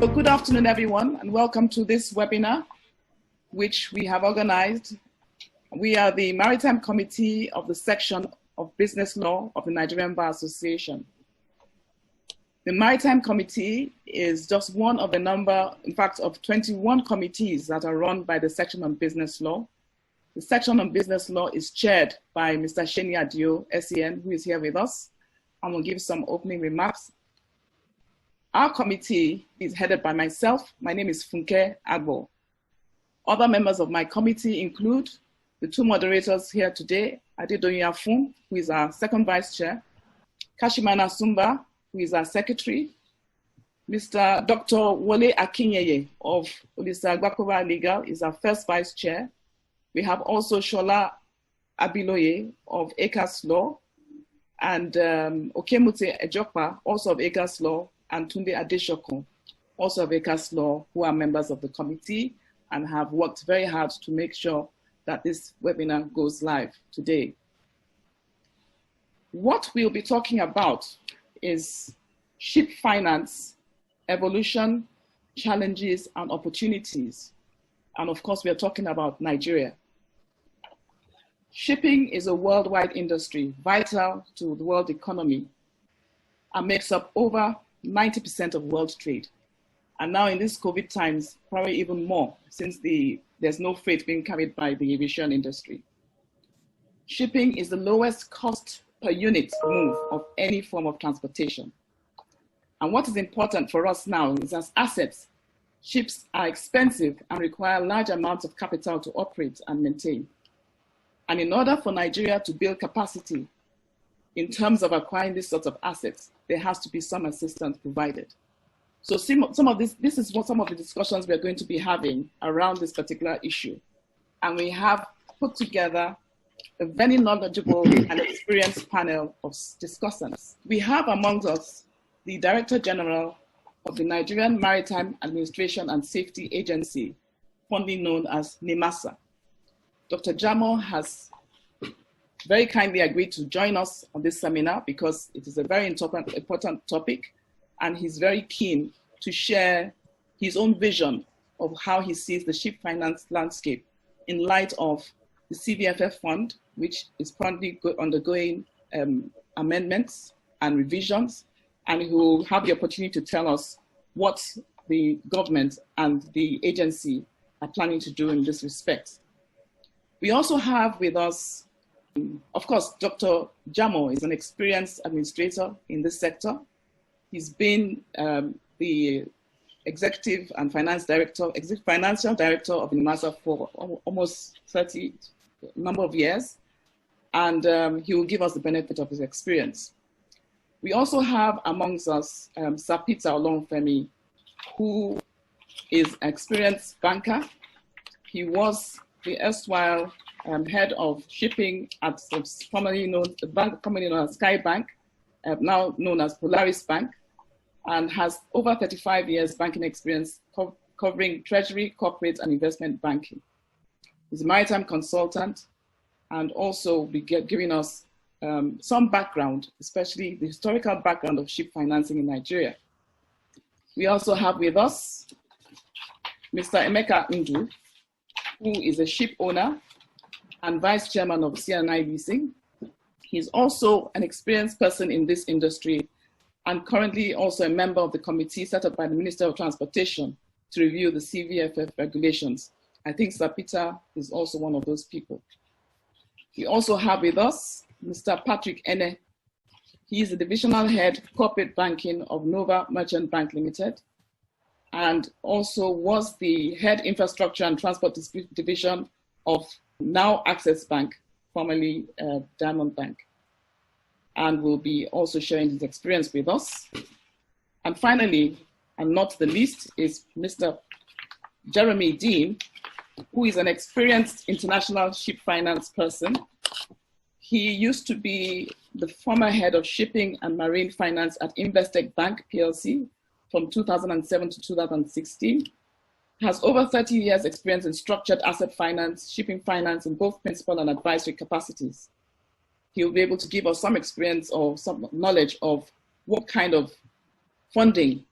So good afternoon, everyone, and welcome to this webinar, which we have organized. We are the Maritime Committee of the Section of Business Law of the Nigerian Bar Association. The Maritime Committee is just one of a number, in fact, of 21 committees that are run by the Section on Business Law. The Section on Business Law is chaired by Mr. Sheni Adio, SEN, who is here with us, and will give some opening remarks. Our committee is headed by myself. My name is Funke Agbo. Other members of my committee include the two moderators here today, Adedoyin Afun, who is our second vice chair, Kashimana Sumba, who is our secretary, Mr. Dr. Wole Akinyeye of Olisa Agbakova Legal is our first vice chair. We have also Shola Abiloye of ACAS Law, and Okemute Ejokpa, also of ACAS Law, and Tunde Adeshoko, also of ACAS Law, who are members of the committee and have worked very hard to make sure that this webinar goes live today. What we'll be talking about is ship finance, evolution, challenges, and opportunities. And of course, we are talking about Nigeria. Shipping is a worldwide industry, vital to the world economy, and makes up over 90% of world trade. And now in these COVID times, probably even more, since there's no freight being carried by the aviation industry. Shipping is the lowest cost per unit move of any form of transportation. And what is important for us now is, as assets, ships are expensive and require large amounts of capital to operate and maintain. And in order for Nigeria to build capacity in terms of acquiring these sorts of assets, there has to be some assistance provided. So this is what some of the discussions we're going to be having around this particular issue. And we have put together a very knowledgeable and experienced panel of discussants. We have amongst us the Director General of the Nigerian Maritime Administration and Safety Agency, fondly known as NIMASA. Dr. Jamo has very kindly agreed to join us on this seminar because it is a very important topic, and he's very keen to share his own vision of how he sees the ship finance landscape in light of the CVFF fund, which is currently undergoing amendments and revisions, and he will have the opportunity to tell us what the government and the agency are planning to do in this respect. We also have with us, of course, Dr. Jamo is an experienced administrator in this sector. He's been the executive and financial director of NIMASA for almost 30 number of years, and he will give us the benefit of his experience. We also have amongst us Sir Peter Olorunfemi, who is an experienced banker. He was the erstwhile head of shipping at formerly known as Sky Bank, now known as Polaris Bank, and has over 35 years banking experience covering treasury, corporate, and investment banking. He's a maritime consultant and also be giving us some background, especially the historical background of ship financing in Nigeria. We also have with us Mr. Emeka Ndu, who is a ship owner and vice chairman of CNI Leasing. He's also an experienced person in this industry and currently also a member of the committee set up by the Minister of Transportation to review the CVFF regulations. I think Sir Peter is also one of those people. We also have with us Mr. Patrick Ene. He is the divisional head corporate banking of Nova Merchant Bank Limited, and also was the head infrastructure and transport division of now Access Bank, formerly Diamond Bank, and will be also sharing his experience with us. And finally, and not the least, is Mr. Jeremy Dean, who is an experienced international ship finance person. He used to be the former head of shipping and marine finance at Investec Bank PLC from 2007 to 2016, has over 30 years experience in structured asset finance, shipping finance in both principal and advisory capacities. He'll be able to give us some experience or some knowledge of what kind of funding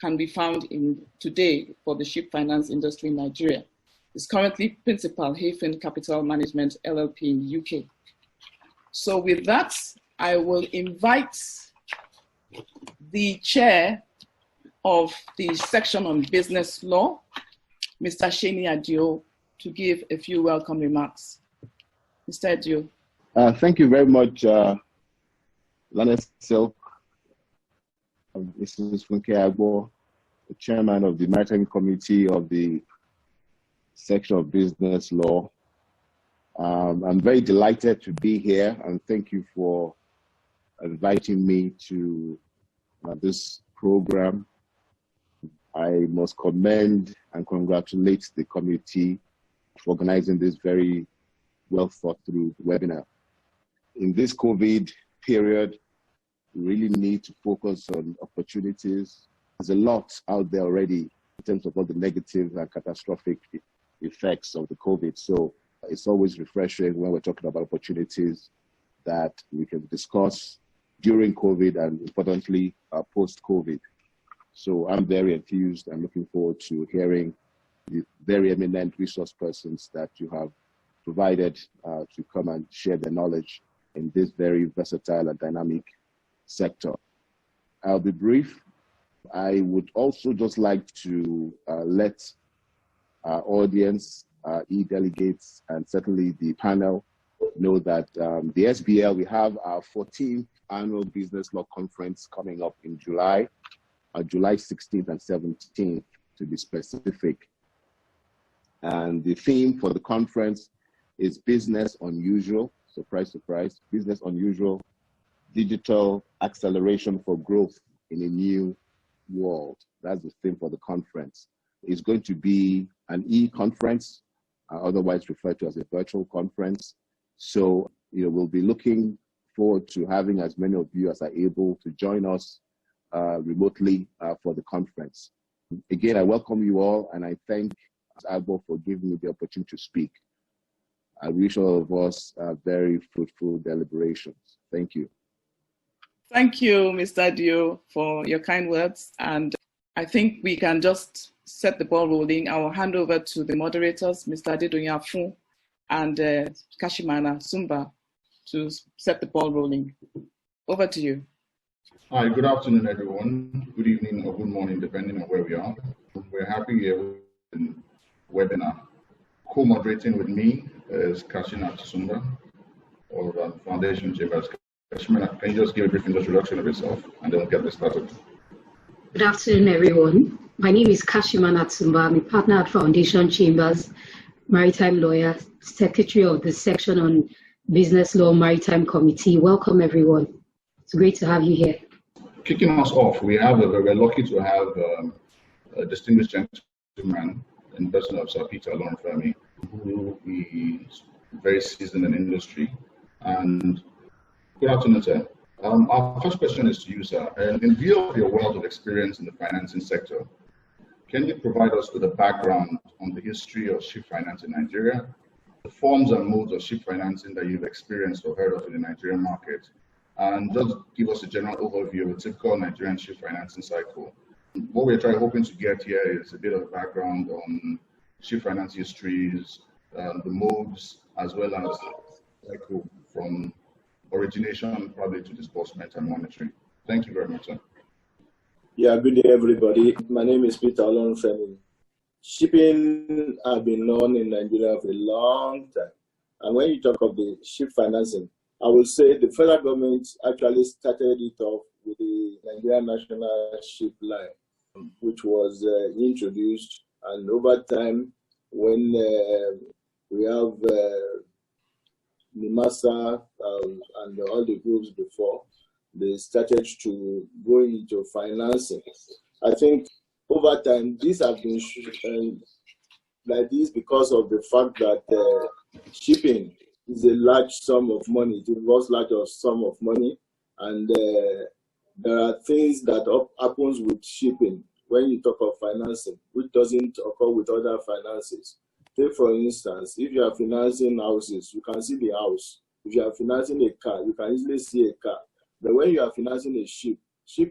can be found in today for the ship finance industry in Nigeria. It's currently Principal Hayfin Capital Management LLP in the UK. So with that, I will invite the chair of the section on business law, Mr. Sheni Adio, to give a few welcome remarks. Mr. Adio. Thank you very much, Lanet Silk, Mrs. Funke Agbo, the chairman of the Maritime Committee of the section of business law. I'm very delighted to be here, and thank you for inviting me to this program. I must commend and congratulate the committee for organizing this very well thought through webinar. In this COVID period, we really need to focus on opportunities. There's a lot out there already in terms of all the negative and catastrophic effects of the COVID. So it's always refreshing when we're talking about opportunities that we can discuss during COVID and importantly, post-COVID. So I'm very enthused and looking forward to hearing the very eminent resource persons that you have provided to come and share their knowledge in this very versatile and dynamic sector. I'll be brief. I would also just like to let our audience, e-delegates, and certainly the panel know that the SBL, we have our 14th annual business law conference coming up in July, July 16th and 17th to be specific. And the theme for the conference is business unusual, surprise, surprise, business unusual, digital acceleration for growth in a new world. That's the theme for the conference. It's going to be an e-conference, otherwise referred to as a virtual conference. So, we'll be looking forward to having as many of you as are able to join us remotely for the conference. Again, I welcome you all, and I thank Agbo for giving me the opportunity to speak. I wish all of us very fruitful deliberations. Thank you. Thank you, Mr. Dio, for your kind words. And I think we can just set the ball rolling. I will hand over to the moderators, Mr. Adedoyin Afun and Kashimana Sumba, to set the ball rolling. Over to you. Hi, good afternoon, everyone. Good evening or good morning, depending on where we are. We're happy here with the webinar. Co-moderating with me is Kashimana Sumba of Foundation Chambers. Kashimana, can you just give a brief introduction of yourself, and then we'll get this started. Good afternoon, everyone. My name is Kashimana Tsumba. I'm a partner at Foundation Chambers, maritime lawyer, secretary of the section on business law, Maritime Committee. Welcome, everyone. It's great to have you here. Kicking us off, we're lucky to have a distinguished gentleman in the person of Sir Peter Olorunfemi, who is very seasoned in industry. And good afternoon, sir. Our first question is to you, sir. In view of your wealth of experience in the financing sector, can you provide us with a background on the history of ship finance in Nigeria, the forms and modes of ship financing that you've experienced or heard of in the Nigerian market, and just give us a general overview of a typical Nigerian ship financing cycle? What we're hoping to get here is a bit of a background on ship finance histories, the modes, as well as cycle from origination probably to disbursement and monitoring. Thank you very much, sir. Yeah, good day, everybody. My name is Peter Olorunfemi. Shipping has been known in Nigeria for a long time. And when you talk of the ship financing, I will say the federal government actually started it off with the Nigerian National Ship Line, which was introduced. And over time, when we have NIMASA and all the groups before, they started to go into financing. I think over time, these have been like this because of the fact that shipping is a large sum of money. It involves large sum of money, and there are things that happens with shipping when you talk of financing, which doesn't occur with other finances. Take for instance, if you are financing houses, you can see the house. If you are financing a car, you can easily see a car. But when you are financing a ship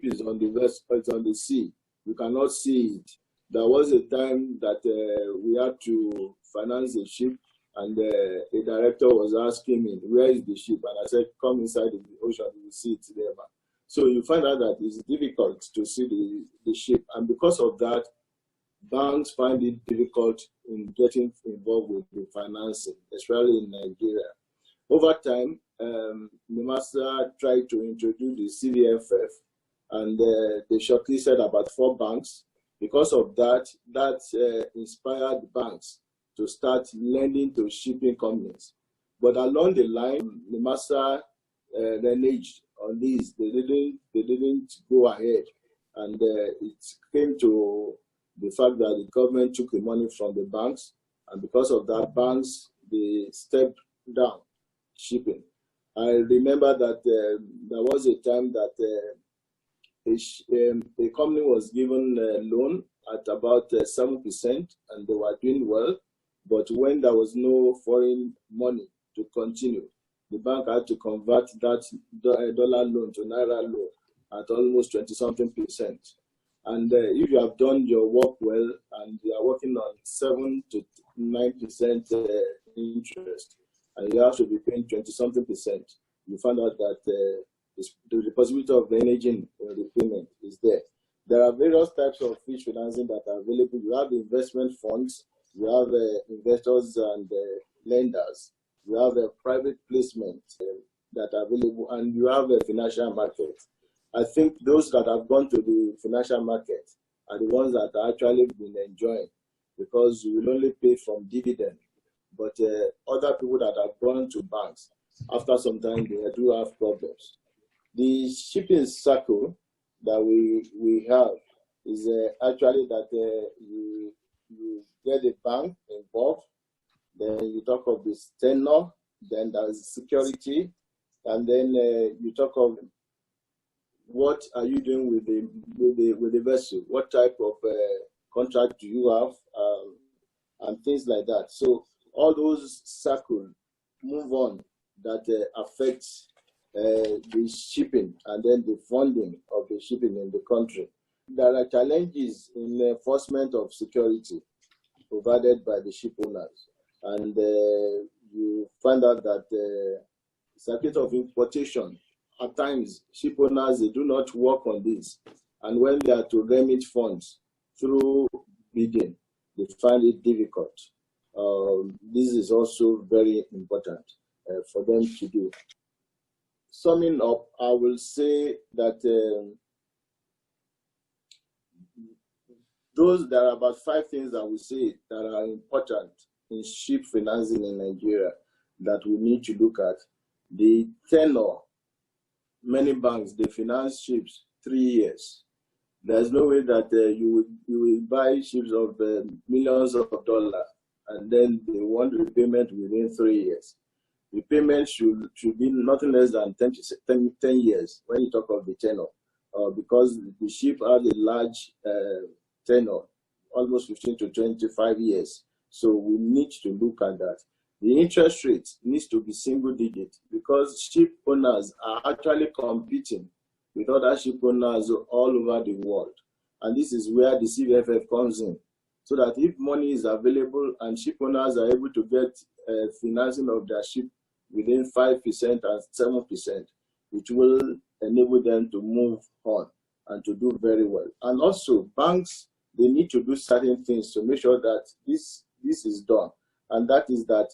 is on the sea. you cannot see it. There was a time that we had to finance a ship, and a director was asking me, where is the ship? And I said, come inside the ocean, you will see it there. So you find out that it's difficult to see the ship. And because of that, banks find it difficult in getting involved with the financing, especially in Nigeria. Over time, NIMASA tried to introduce the CVFF, and they shortlisted about 4 banks. Because of that, inspired banks to start lending to shipping companies. But along the line, NIMASA reneged on this. They didn't go ahead, and it came to the fact that the government took the money from the banks, and because of that, banks, they stepped down shipping. I remember that there was a time that a company was given a loan at about 7%, and they were doing well. But when there was no foreign money to continue, the bank had to convert that dollar loan to naira loan at almost 20-something%. And if you have done your work well and you are working on 7 to 9% interest, and you have to be paying 20-something%, you find out that the possibility of managing repayment is there. There are various types of fish financing that are available. You have investment funds, you have investors and lenders, you have a private placement that are available, and you have a financial market. I think those that have gone to the financial market are the ones that are actually been enjoying, because you will only pay from dividend. But other people that have gone to banks, after some time, they do have problems. The shipping circle that we have is actually that you get a bank involved, then you talk of this tenor, then there's security, and then you talk of what are you doing with the vessel, what type of contract do you have, and things like that. So all those circles move on that affects the shipping and then the funding of the shipping in the country. There are challenges in the enforcement of security provided by the ship owners, and you find out that circuit of importation, at times ship owners, they do not work on this, and when they are to remit funds through bidding, they find it difficult. This is also very important for them to do. Summing up, I will say that there are about 5 things that we say that are important in ship financing in Nigeria that we need to look at. The tenor, many banks, they finance ships 3 years. There's no way that you will buy ships of millions of dollars and then they want repayment within 3 years. Repayment should be nothing less than 10 years when you talk of the tenor, because the ship has a large tenor, almost 15 to 25 years. So we need to look at that. The interest rate needs to be single digit, because ship owners are actually competing with other ship owners all over the world. And this is where the CVFF comes in, so that if money is available and ship owners are able to get financing of their ship within 5% and 7%, it will enable them to move on and to do very well. And also, banks, they need to do certain things to make sure that this is done. And that is that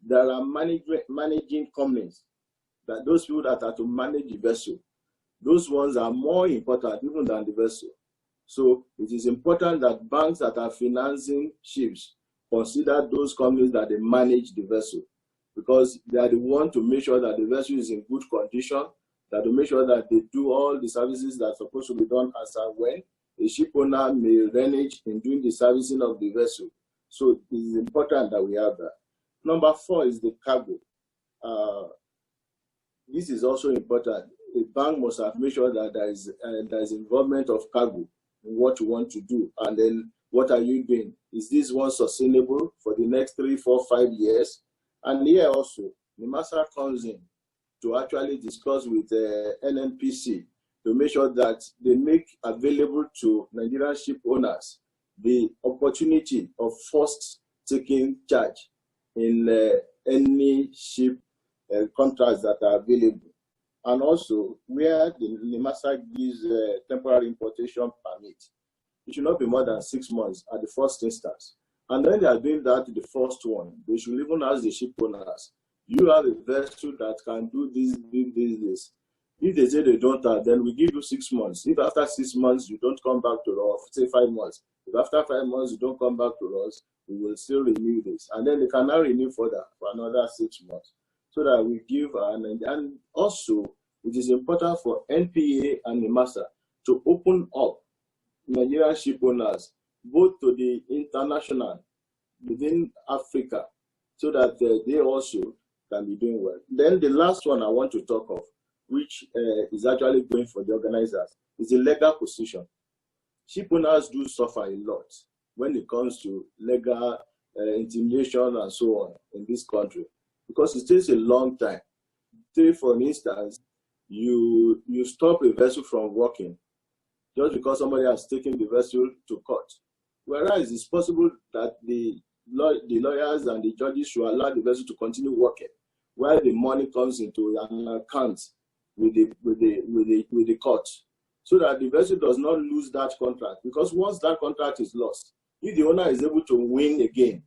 there are managing companies, that those people that are to manage the vessel, those ones are more important even than the vessel. So it is important that banks that are financing ships consider those companies that they manage the vessel, because they are the one to make sure that the vessel is in good condition, that to make sure that they do all the services that are supposed to be done as and when. A ship owner may renege in doing the servicing of the vessel. So it is important that we have that. Number 4 is the cargo. This is also important. A bank must have made sure that there is involvement of cargo in what you want to do, and then what are you doing? Is this one sustainable for the next 3, 4, 5 years? And here also, NIMASA comes in to actually discuss with NNPC to make sure that they make available to Nigerian ship owners the opportunity of first taking charge in any ship contracts that are available. And also, where the NIMASA gives temporary importation permit, it should not be more than 6 months at the first instance. And when they are doing that, the first one, they should even ask the ship owners, you have a vessel that can do this. If they say they don't have, then we give you 6 months. If after 6 months you don't come back to us, say 5 months. If after 5 months you don't come back to us, we will still renew this. And then they can now renew further for another 6 months. So that we give, and also it is important for NPA and NIMASA to open up Nigerian ship owners, both to the international, within Africa, so that they also can be doing well. Then the last one I want to talk of, which is actually going for the organizers, is the legal position. Ship owners do suffer a lot when it comes to legal intimidation and so on in this country, because it takes a long time. Say, for instance, you stop a vessel from working just because somebody has taken the vessel to court. Whereas it's possible that the lawyers and the judges should allow the vessel to continue working while the money comes into an account with the court, so that the vessel does not lose that contract. Because once that contract is lost, if the owner is able to win again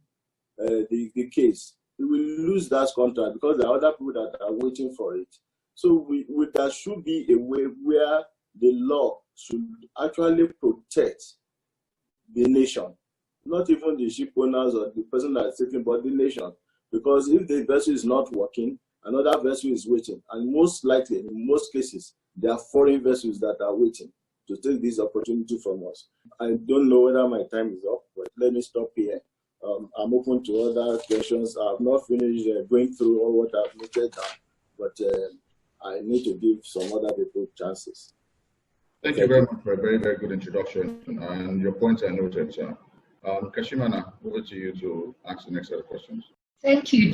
the case, he will lose that contract because there are other people that are waiting for it. So there should be a way where the law should actually protect the nation, not even the ship owners or the person that is taking, but the nation. Because if the vessel is not working, another vessel is waiting. And most likely, in most cases, there are foreign vessels that are waiting to take this opportunity from us. I don't know whether my time is up, but let me stop here. I'm open to other questions. I have not finished going through all what I've noted down, but I need to give some other people chances. Thank you very much for a very, very good introduction, and your points are noted, sir. Kashimana, over to you to ask the next set of questions. Thank you.